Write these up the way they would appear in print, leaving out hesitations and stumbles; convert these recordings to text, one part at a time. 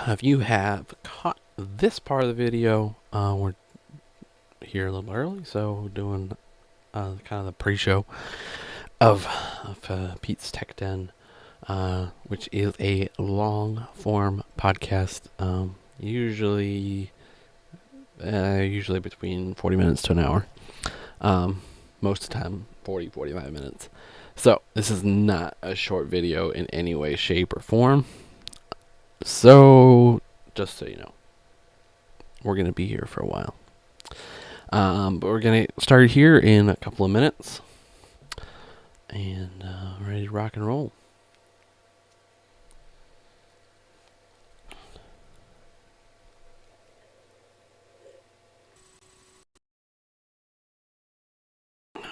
if you have caught this part of the video, we're here a little early, so we're doing kind of the pre-show of Pete's Tech Den, which is a long-form podcast, usually between 40 minutes to an hour. Most of the time, 45 minutes. So this is not a short video in any way, shape, or form. So, just so you know, we're going to be here for a while. But we're going to start here in a couple of minutes. And ready to rock and roll. Okay.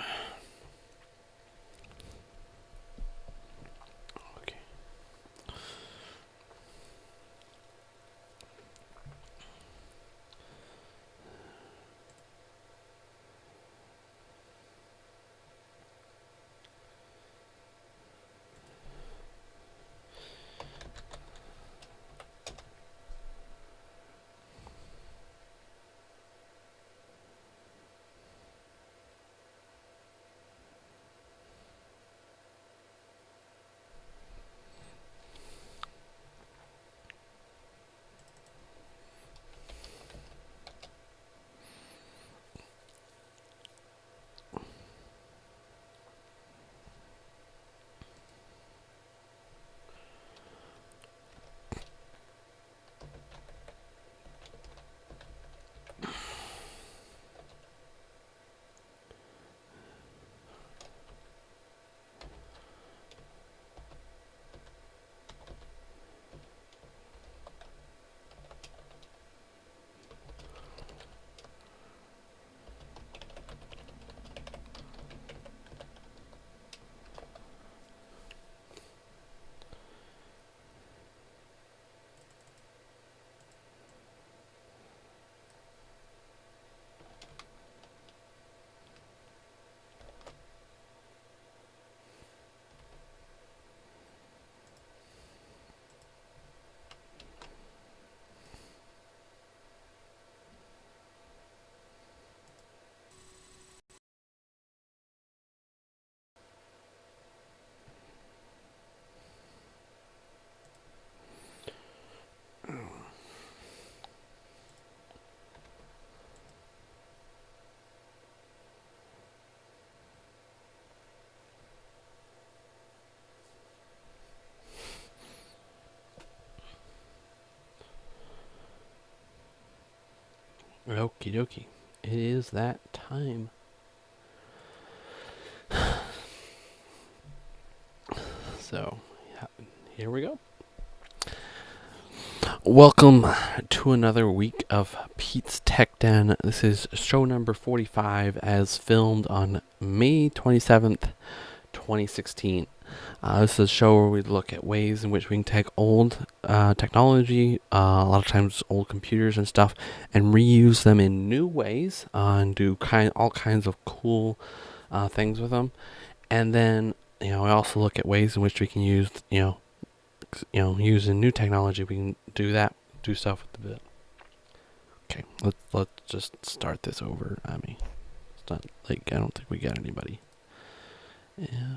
Okie dokie. It is that time. So, here we go. Welcome to another week of Pete's Tech Den. This is show number 45 as filmed on May 27th, 2016. This is a show where we look at ways in which we can take old technology, a lot of times old computers and stuff, and reuse them in new ways and do all kinds of cool things with them. And then, we also look at ways in which we can use, using new technology, we can do stuff with the bit. Okay, let's just start this over. I mean, it's not like I don't think we got anybody. Yeah.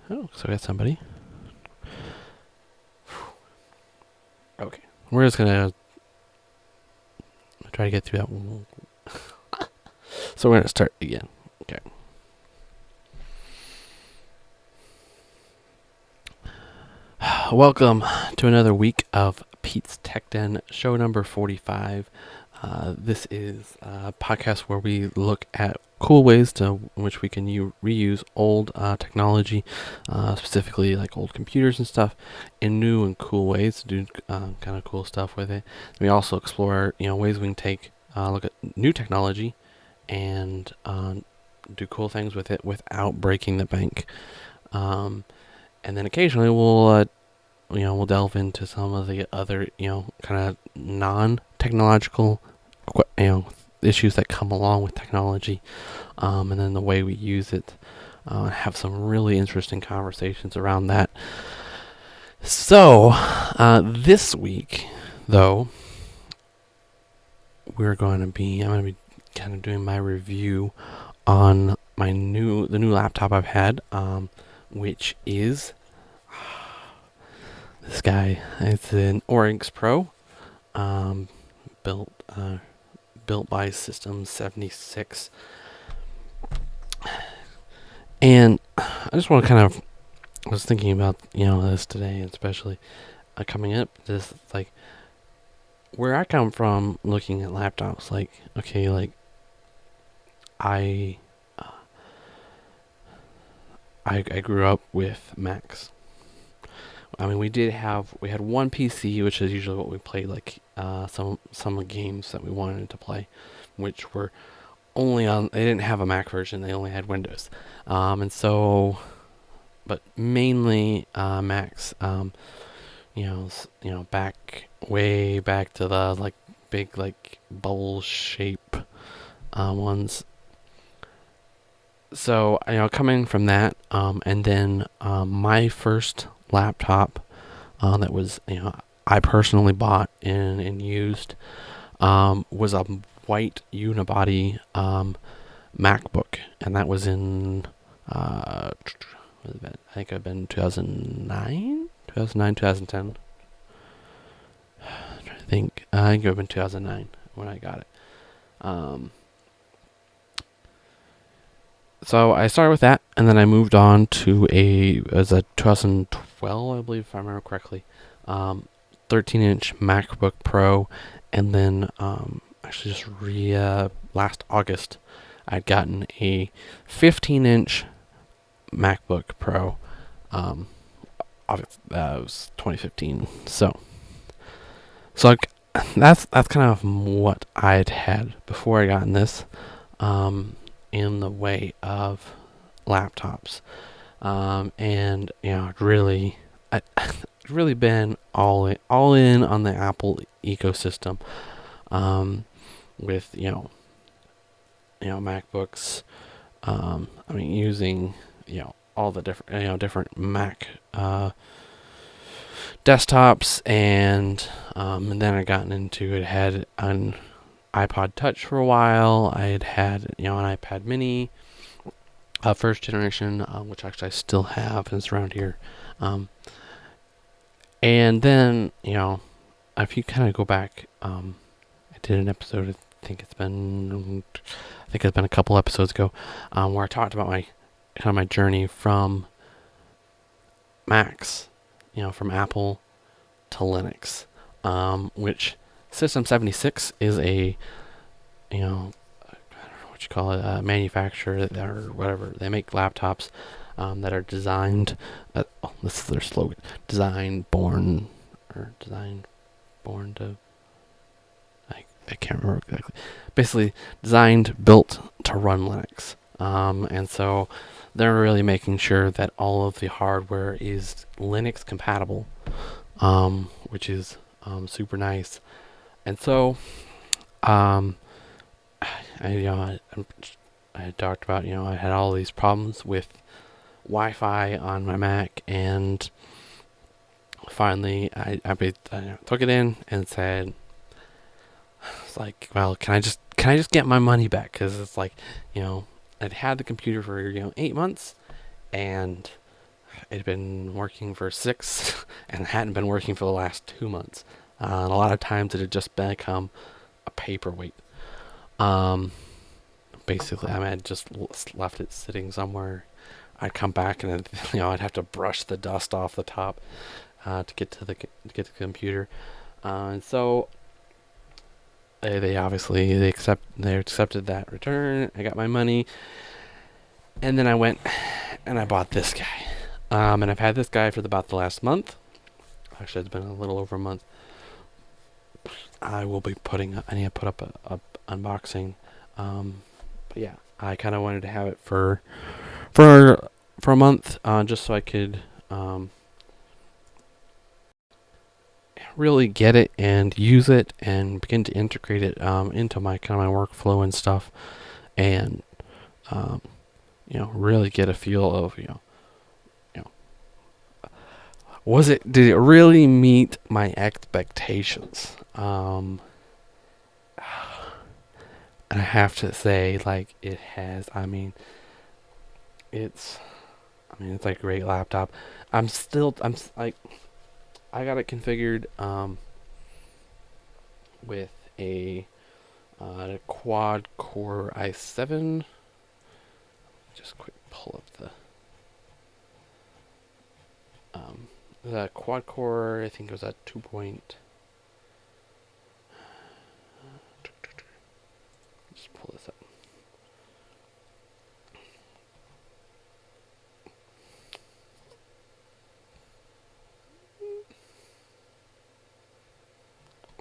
Oh, so we got somebody. Okay, we're just gonna try to get through that one. So we're gonna start again. Okay. Welcome to another week of Pete's Tech Den, show number 45. This is a podcast where we look at cool ways in which we can reuse old technology, specifically like old computers and stuff, in new and cool ways to do kind of cool stuff with it. We also explore ways we can take look at new technology and do cool things with it without breaking the bank. And then occasionally we'll delve into some of the other kind of non-technological issues that come along with technology, and then the way we use it. Have some really interesting conversations around that. So this week though, I'm going to be kind of doing my review on the new laptop I've had, which is this guy. It's an Oryx Pro, um, built built by System 76, and I just want to kind of, I was thinking about this today, especially coming up this, like, where I come from looking at laptops. Like, okay, like I I grew up with Macs. I mean, we had one PC, which is usually what we played, like some games that we wanted to play, which were only on. They didn't have a Mac version; they only had Windows, and so, but mainly Macs. Back way back to the like big like bubble shape ones. So coming from that, and then my first laptop that was I personally bought and used was a white unibody MacBook, and that was in I think I've been 2009, 2010. I'm trying to think. I think it would have been 2009 when I got it. So I started with that, and then I moved on to as a 2012, I believe, if I remember correctly, 13-inch MacBook Pro, and then actually just last August, I'd gotten a 15-inch MacBook Pro. That was 2015. So like, that's kind of what I'd had before I got in this. In the way of laptops, and really, I really been all in on the Apple ecosystem, with MacBooks. I mean, using all the different Mac desktops, and then I gotten into it. Had an iPod Touch for a while. I had an iPad Mini, first generation, which actually I still have, and it's around here. And then if you kind of go back, I did an episode. I think it's been a couple episodes ago, where I talked about my journey from Macs, from Apple to Linux, which System 76 is a, I don't know what you call it, a manufacturer or whatever. They make laptops that are designed, this is their slogan, designed, born to, I can't remember exactly. Basically, designed, built to run Linux. And so they're really making sure that all of the hardware is Linux compatible, which is super nice. And so, I talked about, I had all these problems with Wi-Fi on my Mac, and finally I took it in and said, it's like, well, can I just get my money back? Because it's like, I'd had the computer for 8 months, and it had been working for 6, and it hadn't been working for the last 2 months. And a lot of times it had just become a paperweight. Basically, I had just left it sitting somewhere. I'd come back, and then, I'd have to brush the dust off the top to get to the computer. And so they accepted that return. I got my money, and then I went and I bought this guy. And I've had this guy for about the last month. Actually, it's been a little over a month. I need to put up a unboxing. But yeah, I kind of wanted to have it for a month, just so I could really get it and use it and begin to integrate it into my my workflow and stuff, and really get a feel of did it really meet my expectations? And I have to say, like, it has. It's, it's like a great laptop. Like, I got it configured, with a quad core i7. Just quick pull up the quad core. I think it was at 2 point. Just pull this up.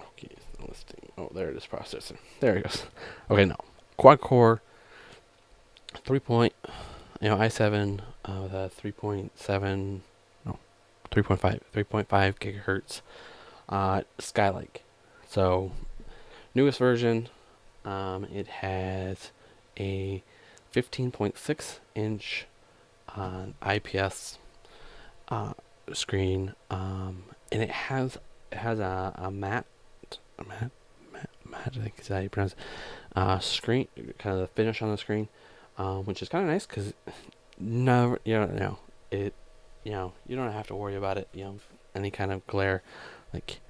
Okay, listing. Oh, there it is. Processor. There it goes. Okay, no. Quad core, 3 point, i7 with a 3.7, no, 3.5 gigahertz Skylake. So, newest version, it has a 15.6 inch IPS screen, and it has a matte, I think is how you pronounce it, screen, kind of the finish on the screen, which is kind of nice because no, it, you don't have to worry about it, any kind of glare. Like,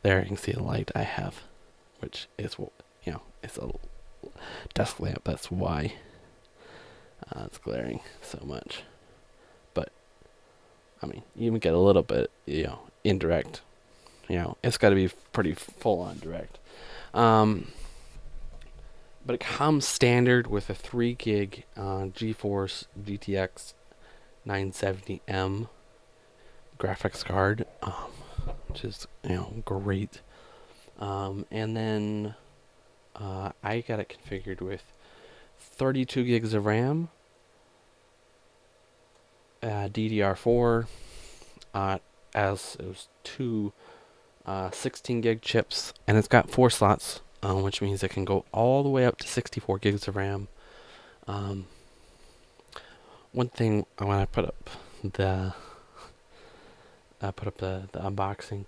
there you can see the light I have, which is, it's a desk lamp. That's why it's glaring so much. But you can get a little bit, indirect. It's got to be pretty full on direct. But it comes standard with a 3 gig GeForce GTX 970M graphics card, which is great. And then I got it configured with 32 gigs of RAM, DDR4, as it was two 16 gig chips, and it's got 4 slots, which means it can go all the way up to 64 gigs of RAM. One thing when I put up the unboxing,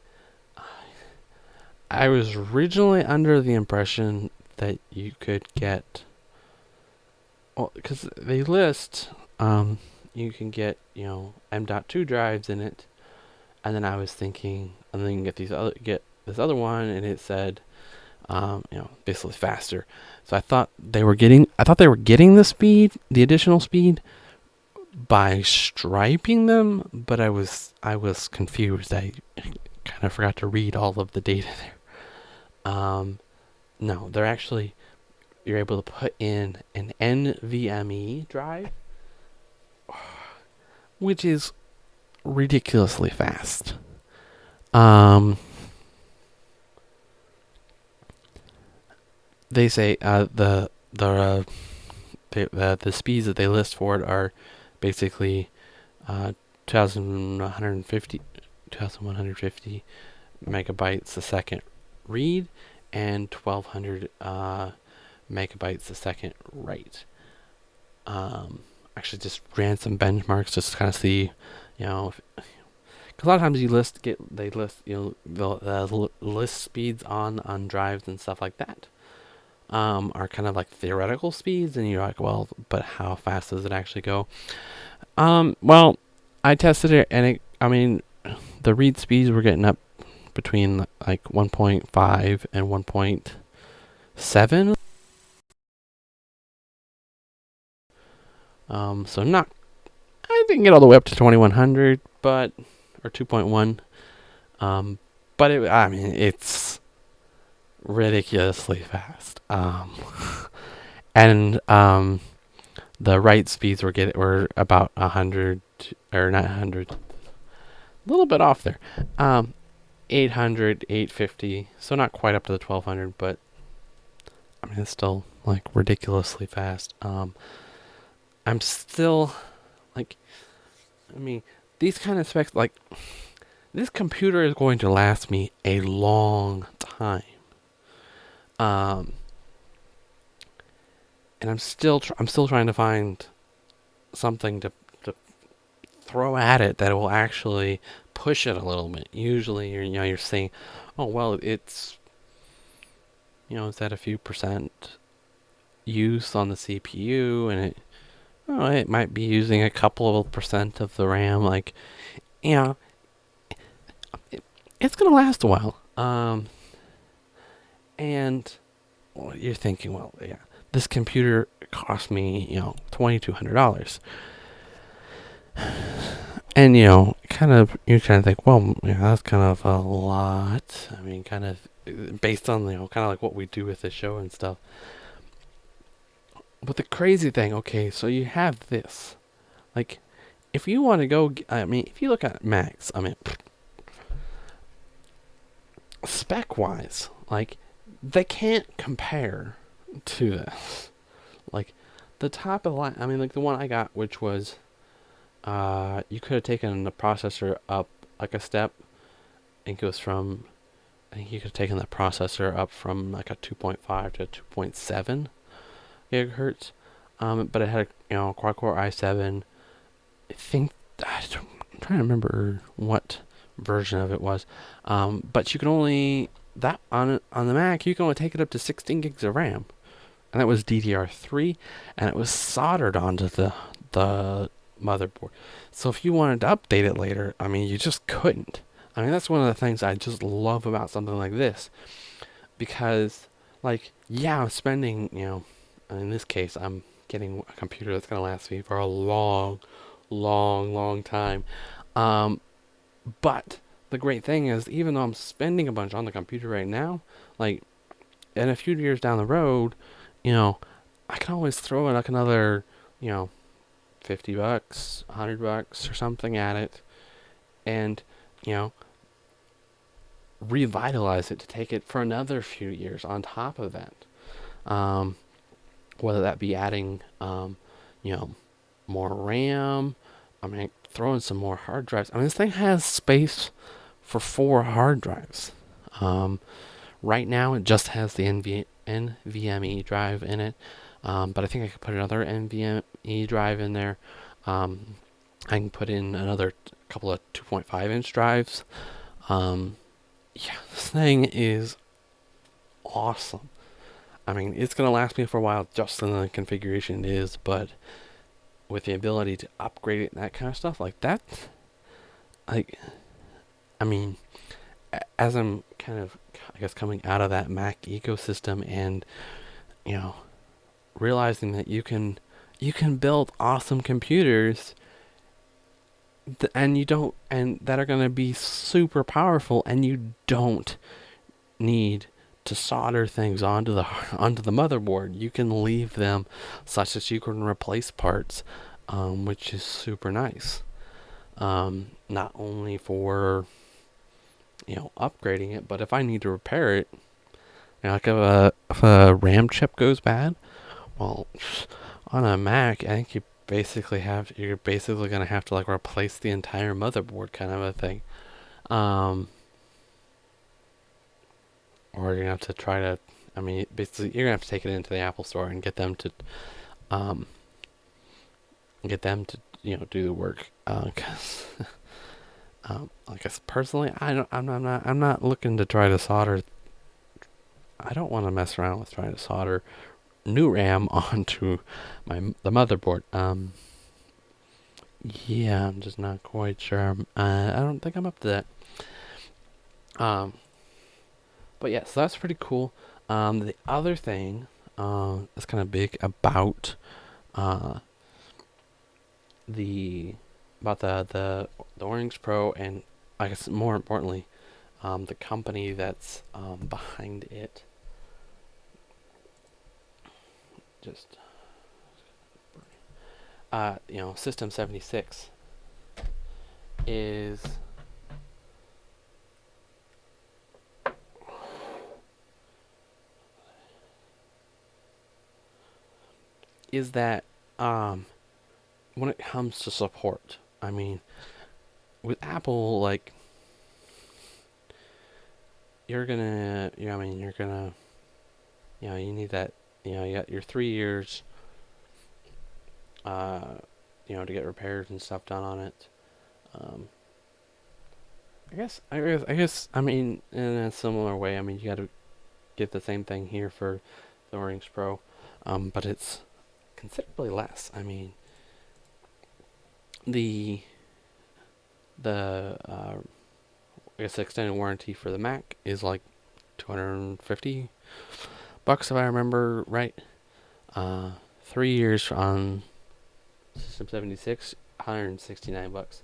I was originally under the impression that you could get, well, because they list, you can get M.2 drives in it, and then I was thinking, and then you can get this other one, and it said, basically faster. So I thought they were getting the additional speed by striping them, but I was confused. I kind of forgot to read all of the data there. No, they're actually, you're able to put in an NVMe drive, which is ridiculously fast. They say the speeds that they list for it are basically 2150 megabytes a second read and 1200 megabytes a second write. Actually just ran some benchmarks just to kind of see, because a lot of times they list the list speeds on drives and stuff like that, are kind of like theoretical speeds, and you're like, well, but how fast does it actually go? Well, I tested it, and the read speeds were getting up between like 1.5 and 1.7. So not, I didn't get all the way up to 2100, or 2.1. But it's ridiculously fast. And the write speeds were about 100, or not 100, a little bit off there. 800, 850, so not quite up to the 1200, but it's still like ridiculously fast. I'm still like, these kind of specs, like, this computer is going to last me a long time. And I'm still trying to find something to throw at it that will actually push it a little bit. Usually, you're saying, oh well, it's it's at a few percent use on the CPU, and it might be using a couple of percent of the RAM. Like, you know, it's gonna last a while. And well, you're thinking, well, yeah, this computer cost me, $2,200. And you're kind of think, well, that's kind of a lot. I mean, kind of based on kind of like what we do with the show and stuff. But the crazy thing, okay, so you have this, like, if you want to go, I mean, if you look at Macs, I mean, spec wise, like, they can't compare to this. Like, the top of the line, I mean, like the one I got, which was, you could have taken the processor up like a step. It goes from, I think you could have taken the processor up from like a 2.5 to 2.7 gigahertz. But it had a quad-core i7. I think, I'm trying to remember what version of it was. But you can only, that on the Mac, you can only take it up to 16 gigs of RAM. And that was DDR3, and it was soldered onto the motherboard. So if you wanted to update it later, I mean, you just couldn't. I mean, that's one of the things I just love about something like this. Because, like, yeah, I'm spending, in this case, I'm getting a computer that's going to last me for a long, long, long time. But the great thing is, even though I'm spending a bunch on the computer right now, like, in a few years down the road, I can always throw in like another, $50, $100 or something at it, and, revitalize it to take it for another few years on top of that. Whether that be adding, more RAM, I mean, throw in some more hard drives. I mean, this thing has space for 4 hard drives. Right now, it just has the NVMe drive in it, but I think I could put another NVMe drive in there. I can put in another couple of 2.5-inch drives. Yeah, this thing is awesome. I mean, it's going to last me for a while just in the configuration it is, but with the ability to upgrade it and that kind of stuff, like that, like, I mean, as I'm kind of, I guess, coming out of that Mac ecosystem and, realizing that you can build awesome computers and that are going to be super powerful, and you don't need to solder things onto the motherboard. You can leave them such that you can replace parts, which is super nice. Not only for upgrading it, but if I need to repair it, like if a RAM chip goes bad, well, on a Mac, I think you're basically gonna have to like replace the entire motherboard, kind of a thing. Or you're gonna have to try to, I mean, basically you're gonna have to take it into the Apple Store and get them to, um, do the work. 'Cause, I guess personally, I'm not looking to try to solder. I don't want to mess around with trying to solder new RAM onto the motherboard. Yeah, I'm just not quite sure. I don't think I'm up to that. But yeah, so that's pretty cool. The other thing that's kind of big about the the Oryx Pro, and I guess more importantly, the company that's behind it. Just System 76 is that when it comes to support, I mean, with Apple, like, you're gonna, I mean, you're gonna, you need that, you got your 3 years, to get repairs and stuff done on it. Um, I mean, in a similar way, I mean, you got to get the same thing here for the Oryx Pro, but it's considerably less. I mean, the the I guess the extended warranty for the Mac is like $250 if I remember right. 3 years on System 76, $169,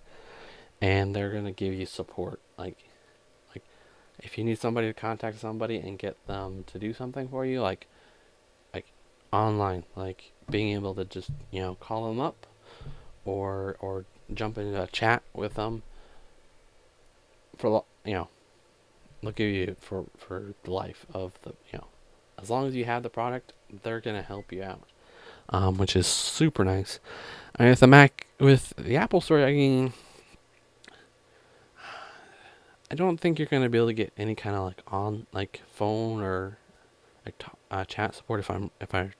and they're gonna give you support. Like if you need somebody to contact somebody and get them to do something for you, like online, like being able to just call them up or jump into a chat with them for they'll give you for the life of the as long as you have the product, they're gonna help you out, which is super nice. I mean, with the Mac, with the Apple Store, I mean, I don't think you're gonna be able to get any kind of like on like phone or like chat support. If I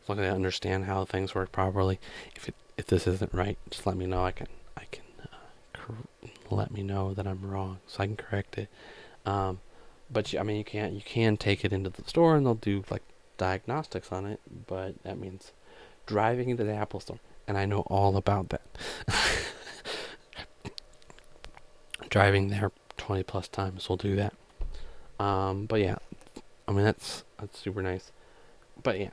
looking to understand how things work properly, if this isn't right, just let me know. I can let me know that I'm wrong so I can correct it. But I mean, you can take it into the store and they'll do like diagnostics on it, but that means driving into the Apple Store, and I know all about that. Driving there 20 plus times will do that. But yeah, I mean that's super nice. But yeah,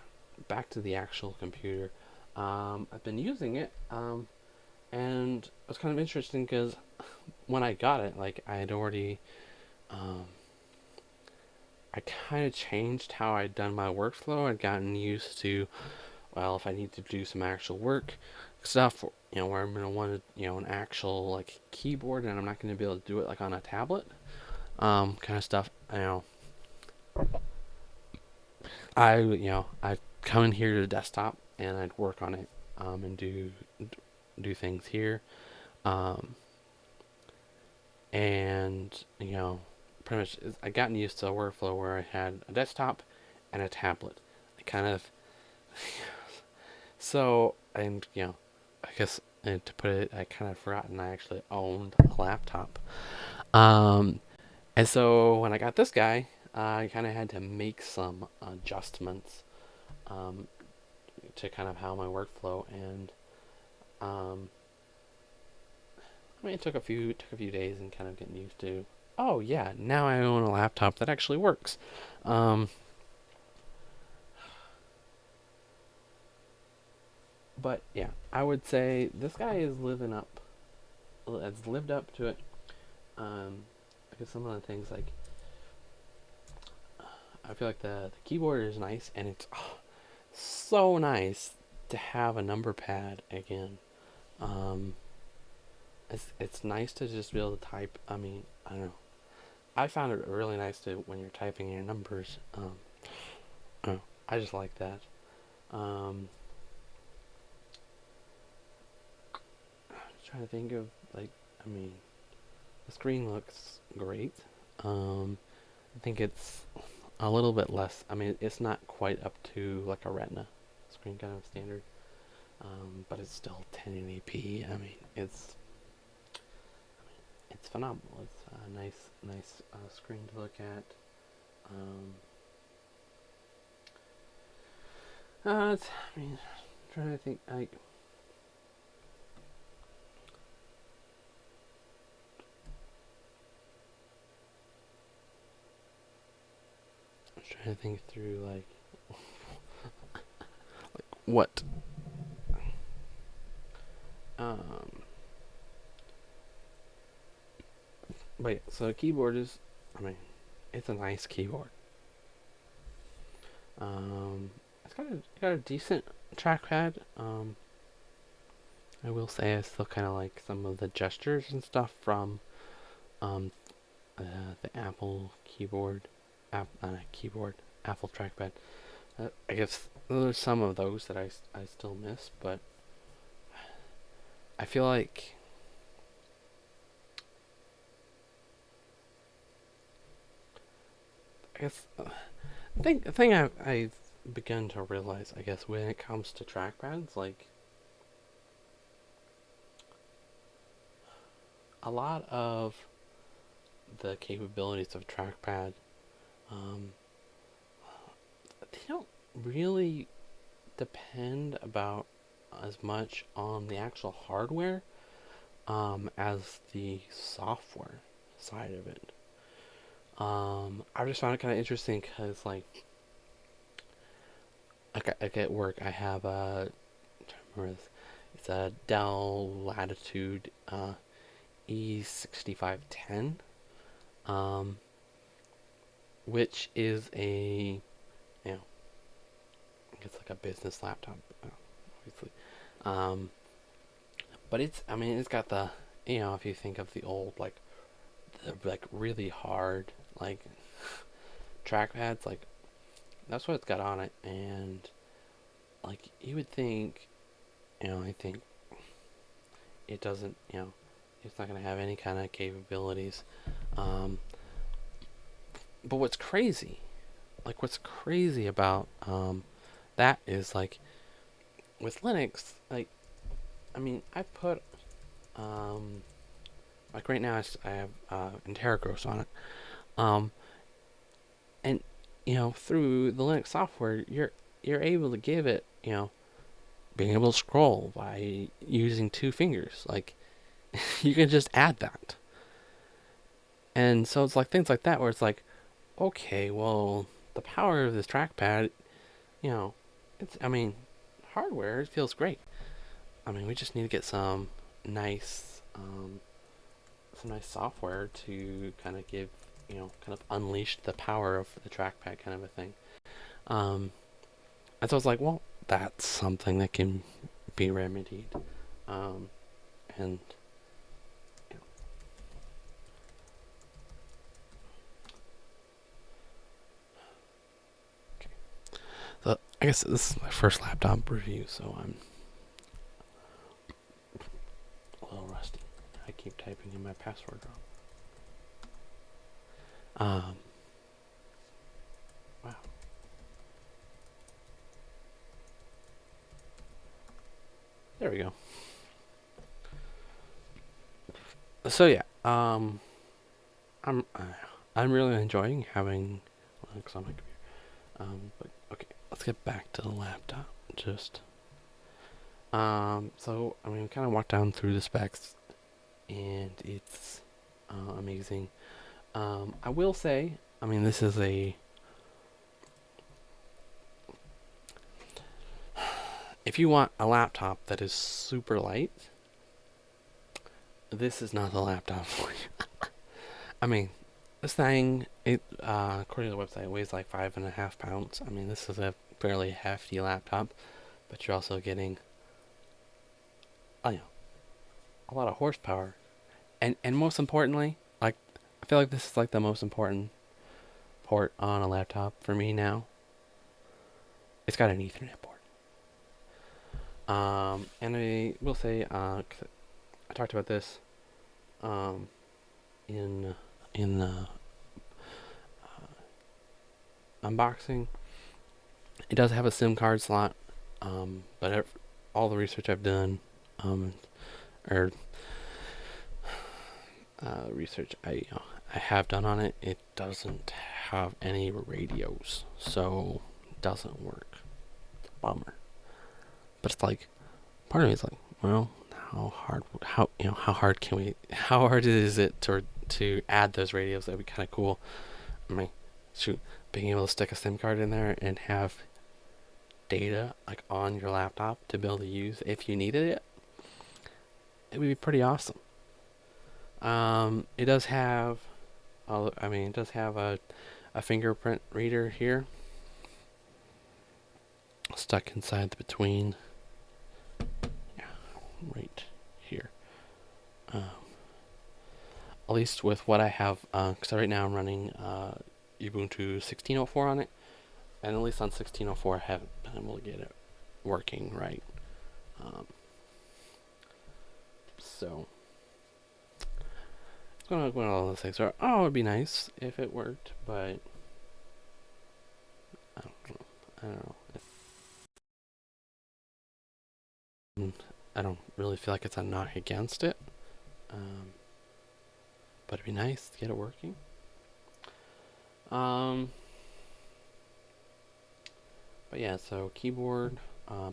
back to the actual computer. I've been using it, and it was kind of interesting because when I got it, like I had already, um, I kind of changed how I'd done my workflow. I'd gotten used to, well, if I need to do some actual work stuff, where I'm gonna want an actual like keyboard, and I'm not gonna be able to do it like on a tablet, kind of stuff. I'd come in here to the desktop and I'd work on it, and do things here, um, and pretty much I gotten used to a workflow where I had a desktop and a tablet. I kind of so and I guess and to put it, I kind of forgotten I actually owned a laptop. Um, and so when I got this guy, I kind of had to make some adjustments, um, to kind of how my workflow, and um, I mean it took a few days and kind of getting used to. Oh yeah, now I own a laptop that actually works. Um, but yeah, I would say this guy is has lived up to it. Because some of the things like I feel like the keyboard is nice, and it's so nice to have a number pad again. Um, it's nice to just be able to type. I mean, I don't know. I found it really nice to when you're typing your numbers. I don't know, I just like that. Um, just trying to think of like, I mean, the screen looks great. I think it's a little bit less. I mean, it's not quite up to like a Retina screen kind of standard, but it's still 1080p. I mean, it's phenomenal. It's a nice screen to look at. Um, I mean, I'm trying to think. I'm trying to think through like what. Um, but yeah, so keyboard is. I mean, it's a nice keyboard. Um, it's got a decent trackpad. I will say I still kind of like some of the gestures and stuff from um, the Apple keyboard, keyboard, Apple trackpad. I guess there's some of those that I still miss, but I feel like I guess the thing I've begun to realize, I guess, when it comes to trackpads, like a lot of the capabilities of trackpad, um, they don't really depend about as much on the actual hardware as the software side of it. I just found it kind of interesting because, like at work, I have it's a Dell Latitude E6510, um, which is you know, it's like a business laptop, obviously. Um, but I mean, it's got if you think of the old, like really hard, like trackpads, like that's what it's got on it, and like you would think, I think it doesn't, it's not going to have any kind of capabilities. Um, but what's crazy about that is like with Linux, like I mean, I put um, like right now I have Interagros on it, um, and through the Linux software, you're able to give it, being able to scroll by using two fingers. Like you can just add that. And so it's like things like that where it's like, okay, well, the power of this trackpad, you know, I mean, hardware, it feels great. I mean, we just need to get nice, some nice software to kind of give, kind of unleash the power of the trackpad kind of a thing. Um, and so I was like, well, that's something that can be remedied. Um, and you know, so I guess this is my first laptop review, so I'm a little rusty. I keep typing in my password wrong. Wow. There we go. So yeah, I'm uh, I'm really enjoying having Linux on my computer. But okay, let's get back to the laptop. So I mean, we kind of walked down through the specs, and it's amazing. I will say, I mean, this is if you want a laptop that is super light, this is not the laptop for you. I mean, this thing, according to the website, it weighs like 5.5 pounds. I mean, this is a fairly hefty laptop, but you're also getting, a lot of horsepower, and most importantly, like I feel like this is like the most important port on a laptop for me now. It's got an Ethernet port. And I will say, I talked about this um, in the unboxing. It does have a SIM card slot, but all the research I've done, or research I have done on it, it doesn't have any radios, so it doesn't work. It's a bummer. But it's like, part of me is like, well, how hard can we? How hard is it to add those radios? That'd be kind of cool. I mean, shoot, being able to stick a SIM card in there and have data like on your laptop to be able to use if you needed it, it would be pretty awesome. It does have, it does have a fingerprint reader here, stuck inside the between, yeah, right here. At least with what I have, because right now I'm running Ubuntu 16.04 on it, and at least on 16.04 I haven't been able to get it working right. So it's one of those things where, oh, it'd be nice if it worked, but I don't know. I don't really feel like it's a knock against it. Um, but it'd be nice to get it working. But yeah, so keyboard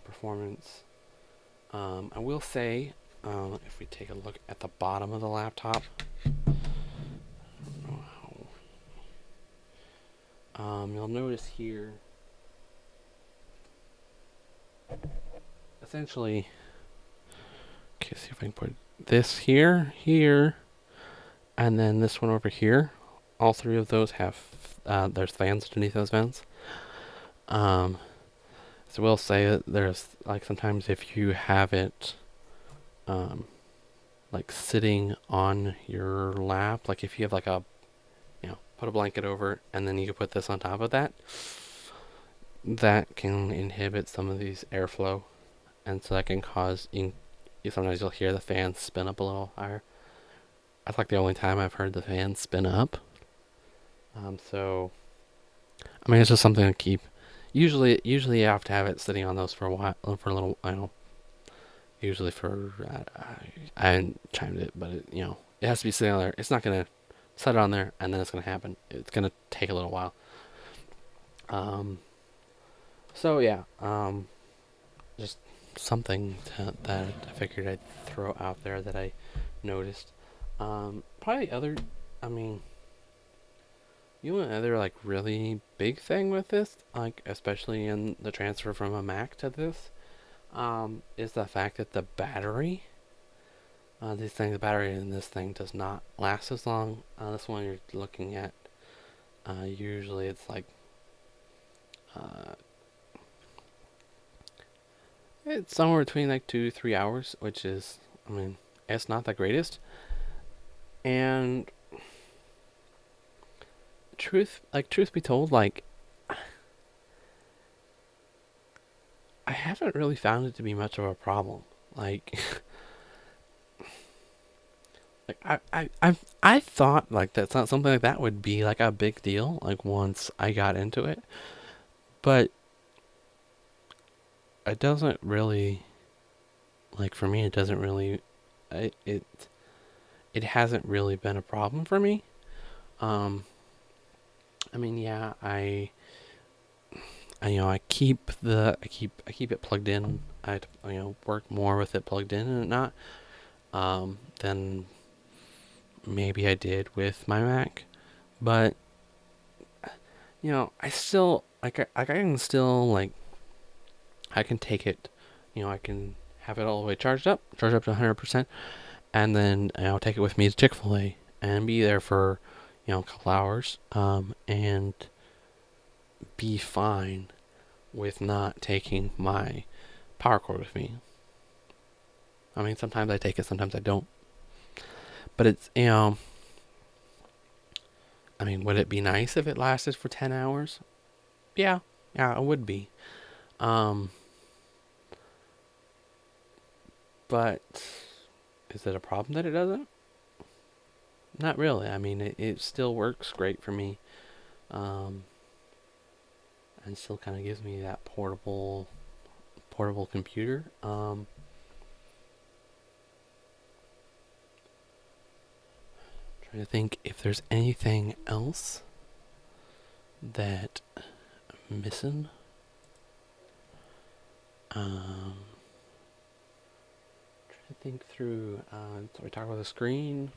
performance. I will say, if we take a look at the bottom of the laptop, you'll notice here, essentially, okay, see if I can put this here, and then this one over here. All three of those have, there's fans underneath those vents. So we'll say that there's, like, sometimes if you have it, like, sitting on your lap, like if you have like a, put a blanket over and then you can put this on top of that, that can inhibit some of these airflow, and so that can cause, sometimes you'll hear the fan spin up a little higher. That's like the only time I've heard the fan spin up. So, I mean, it's just something to keep. Usually you have to have it sitting on those for a while, for a little. Usually for, I haven't chimed it, but it has to be sitting on there. It's not gonna set it on there and then it's gonna happen. It's gonna take a little while. So yeah, just something that I figured I'd throw out there that I noticed. Probably the other, I mean, another like really big thing with this, like especially in the transfer from a Mac to this, is the fact that the battery, the battery in this thing does not last as long. This one you're looking at, usually it's like, it's somewhere between like 2 to 3 hours, which is, I mean, it's not the greatest. And truth be told, like, I haven't really found it to be much of a problem. Like, I thought like that's not something like that would be like a big deal, like once I got into it, but it doesn't really, like, for me it doesn't really, it hasn't really been a problem for me. I mean, yeah, I keep it plugged in. I work more with it plugged in and not, than maybe I did with my Mac, but I still I can still, like, I can take it, I can have it all the way charged up to 100%, and then I'll take it with me to Chick-fil-A and be there for a couple hours, and be fine with not taking my power cord with me. I mean, sometimes I take it, sometimes I don't. But it's, I mean, would it be nice if it lasted for 10 hours? Yeah, it would be. But is it a problem that it doesn't? Not really. I mean, it still works great for me. And still kind of gives me that portable computer. Trying to think if there's anything else that I'm missing. Trying to think through. So we talked about the screen,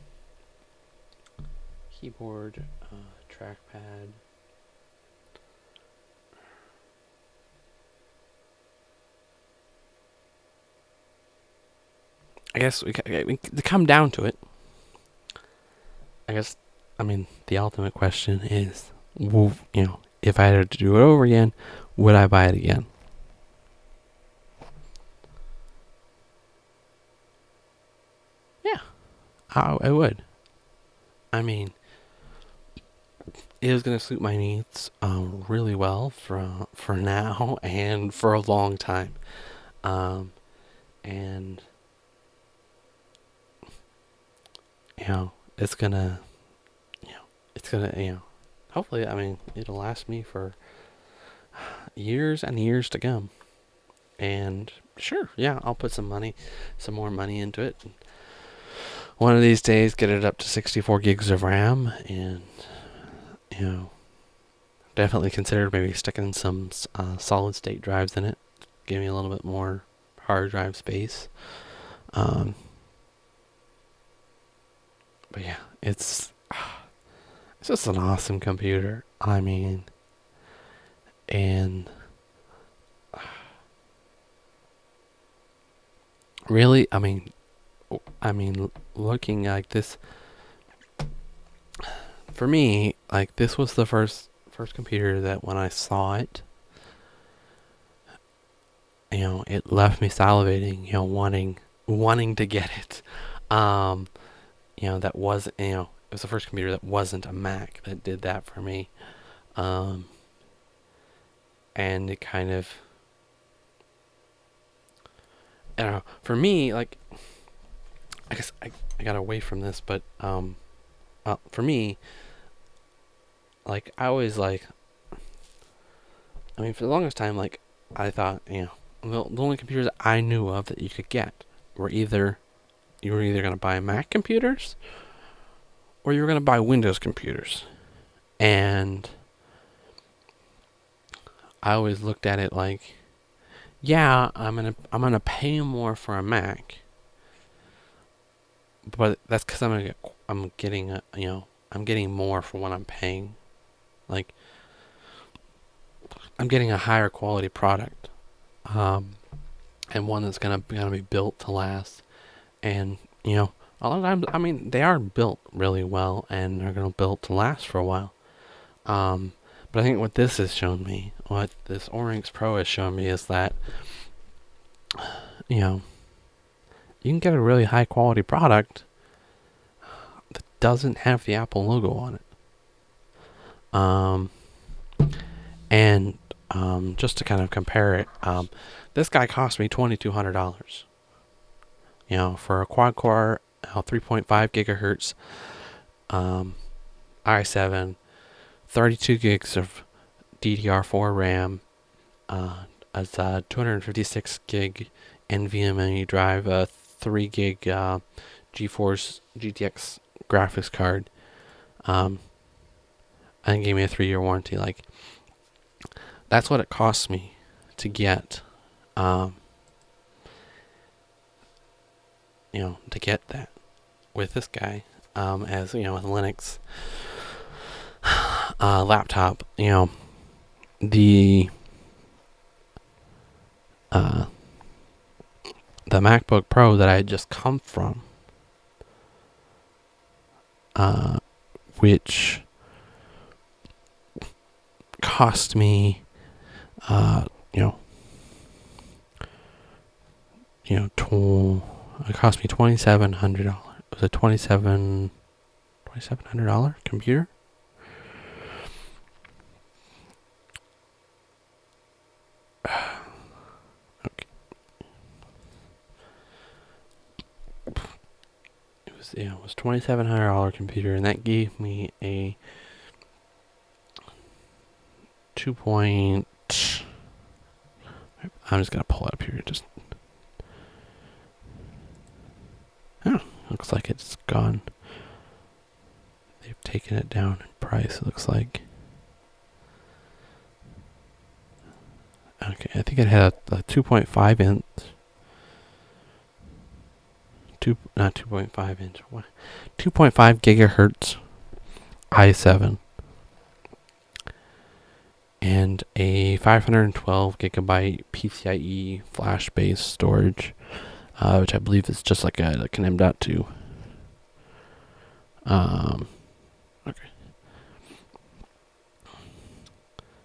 keyboard, trackpad. I guess we to come down to it. I mean, the ultimate question is, if I had to do it over again, would I buy it again? Yeah, I would. I mean, it is going to suit my needs really well for now and for a long time. And it's gonna hopefully, I mean, it'll last me for years and years to come. And sure, yeah, I'll put some more money into it one of these days get it up to 64 gigs of RAM, and definitely consider maybe sticking some solid state drives in it, give me a little bit more hard drive space. But yeah, it's just an awesome computer. I mean, and really, looking like this, for me, like this was the first computer that when I saw it, it left me salivating, wanting to get it. That was, it was the first computer that wasn't a Mac that did that for me. And it kind of, I don't know, for me, like, I guess I got away from this, but, for me, like, I always, like, for the longest time, like, I thought, the only computers I knew of that you could get were either going to buy Mac computers or you were going to buy Windows computers. And I always looked at it like, yeah, I'm going to pay more for a Mac. But that's cuz I'm getting more for what I'm paying. Like, I'm getting a higher quality product. And one that's going to be built to last. And, a lot of times, they are built really well and are going to build to last for a while. But I think what this has shown me, what this Oryx Pro has shown me, is that, you can get a really high quality product that doesn't have the Apple logo on it. And just to kind of compare it, this guy cost me $2,200. For a quad core, 3.5 gigahertz, i7, 32 gigs of DDR4 RAM, as a 256 gig NVMe drive, a 3 gig GeForce GTX graphics card, and gave me a 3-year warranty. Like, that's what it costs me to get, to get that with this guy, as, with Linux laptop, the MacBook Pro that I had just come from, which cost me, it cost me $2,700. It was a $2,700 computer. Okay. It was $2,700 computer, and that gave me a 2 point. I'm just gonna pull it up here. Looks like it's gone. They've taken it down in price, it looks like. Okay, I think it had a 2.5 inch. Not 2.5 inch. 2.5 gigahertz i7. And a 512 gigabyte PCIe flash-based storage, which I believe is just like an M.2. Okay.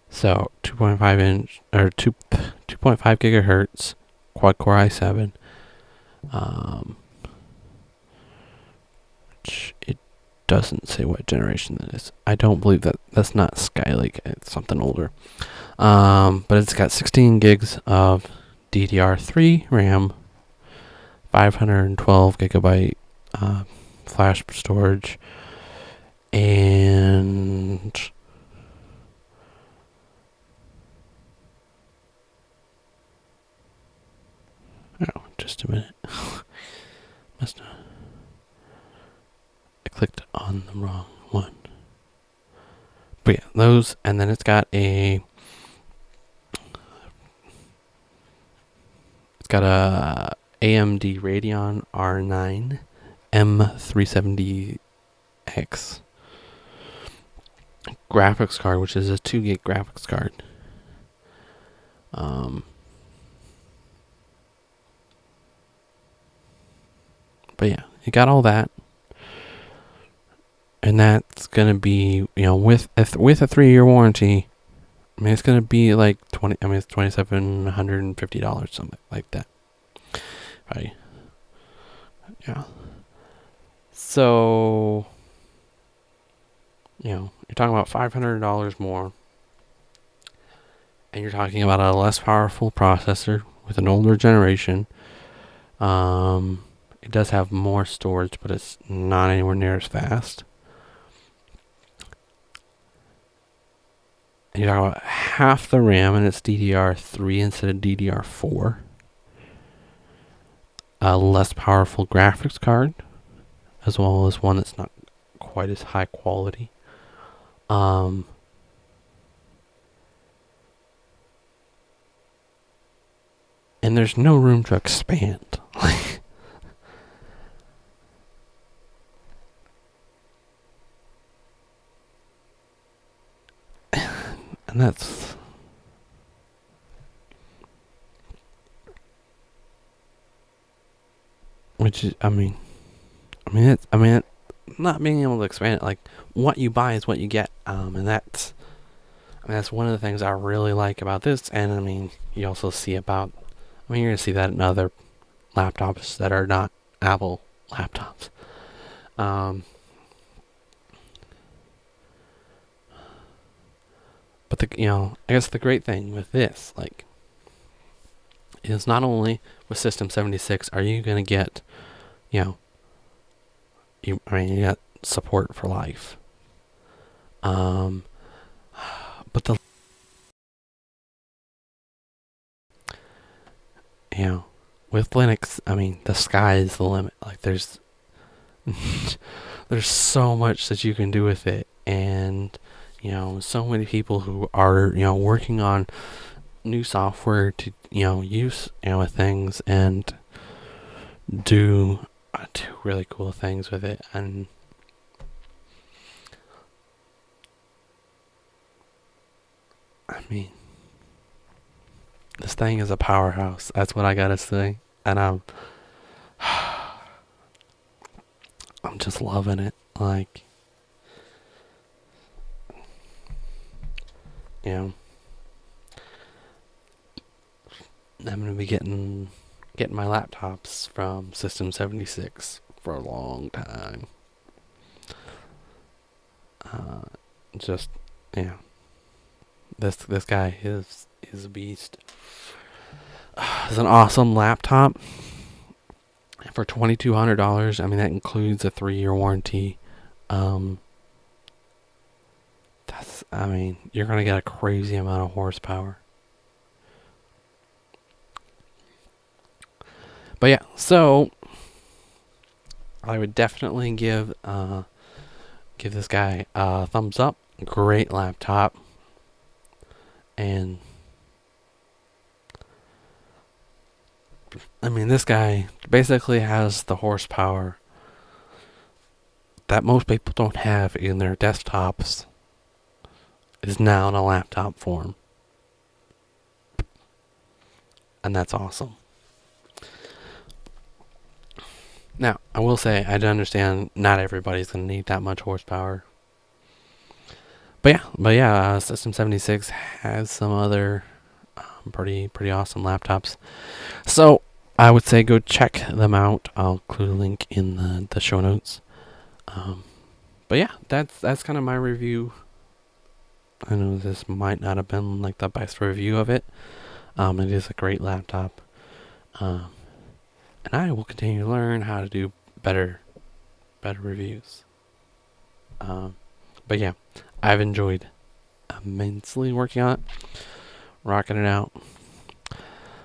So 2.5 inch or 2.5 gigahertz quad core i7. Which it doesn't say what generation that is. I don't believe that's not Skylake. It's something older. But it's got 16 gigs of DDR3 RAM, 512 gigabyte flash storage, and just a minute. But yeah, those, and then it's got a AMD Radeon R9 M370X graphics card, which is a 2 gig graphics card. But yeah, you got all that, and that's gonna be, with a 3-year warranty. I mean, it's gonna be like it's $2,750, something like that. Right? Yeah. So, you're talking about $500 more, and you're talking about a less powerful processor with an older generation. It does have more storage, but it's not anywhere near as fast. And you're talking about half the RAM, and it's DDR3 instead of DDR4. A less powerful graphics card, as well as one that's not quite as high quality. And there's no room to expand. And that's, which is, not being able to expand it. Like, what you buy is what you get. And that's one of the things I really like about this. And you also see you're going to see that in other laptops that are not Apple laptops. But I guess the great thing with this, is not only with System 76 are you going to get, you got support for life. But with Linux, the sky is the limit. Like, there's so much that you can do with it, and so many people who are working on new software to use with things and do really cool things with it. And this thing is a powerhouse. That's what I gotta say. And I'm just loving it. I'm gonna be getting my laptops from System 76 for a long time. This guy is a beast. It's an awesome laptop for $2,200. That includes a 3-year warranty. You're gonna get a crazy amount of horsepower. But yeah, so I would definitely give this guy a thumbs up. Great laptop. And this guy basically has the horsepower that most people don't have in their desktops, is now in a laptop form. And that's awesome. Now, I will say, I do understand not everybody's going to need that much horsepower. But yeah, System 76 has some other pretty awesome laptops. So, I would say go check them out. I'll include a link in the show notes. But yeah, that's kind of my review. I know this might not have been like the best review of it. It is a great laptop. And I will continue to learn how to do better reviews. But yeah, I've enjoyed immensely working on it, rocking it out.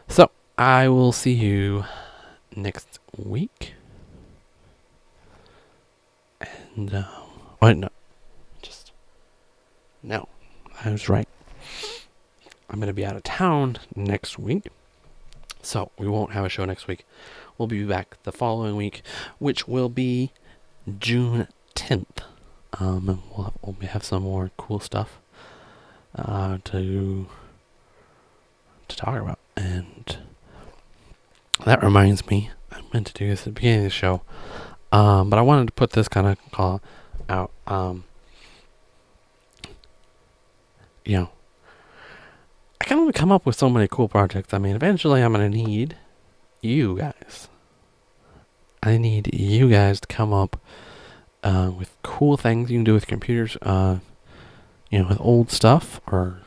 So I will see you next week. And No, I was right. I'm going to be out of town next week, so we won't have a show next week. We'll be back the following week, which will be June 10th. And we'll have some more cool stuff to talk about. And that reminds me, I meant to do this at the beginning of the show, but I wanted to put this kind of call out. I can only come up with so many cool projects. I mean, eventually I'm going to need you guys. I need you guys to come up with cool things you can do with computers, with old stuff, or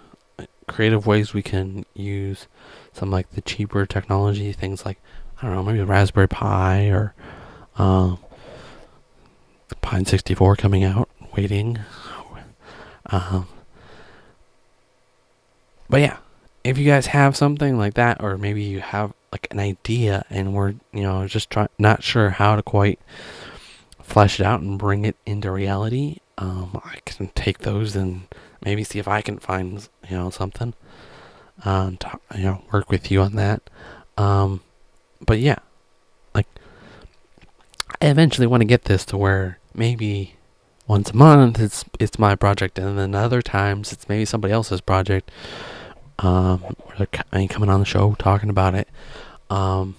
creative ways we can use some like the cheaper technology, things like, I don't know, maybe the Raspberry Pi or the Pine 64 coming out, waiting. But yeah, if you guys have something like that, or maybe you have like an idea and we're, just not sure how to quite flesh it out and bring it into reality, I can take those and maybe see if I can find, something, work with you on that. But yeah, like, I eventually want to get this to where maybe once a month it's my project, and then other times it's maybe somebody else's project. Where they're coming on the show talking about it. But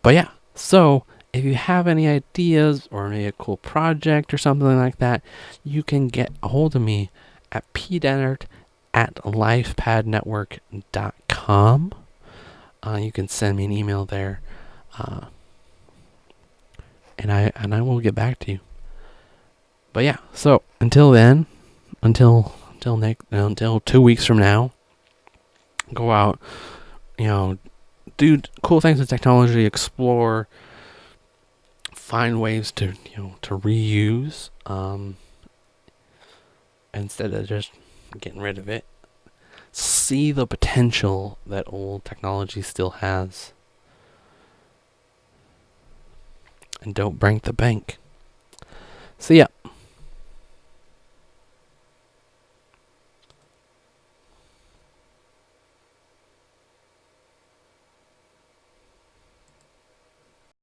yeah, so if you have any ideas or maybe a cool project or something like that, you can get a hold of me at pdennert@lifepadnetwork.com. You can send me an email there, and I will get back to you. But yeah, so until then, until 2 weeks from now, go out, do cool things with technology, explore, find ways to reuse, instead of just getting rid of it. See the potential that old technology still has, and don't break the bank. See ya.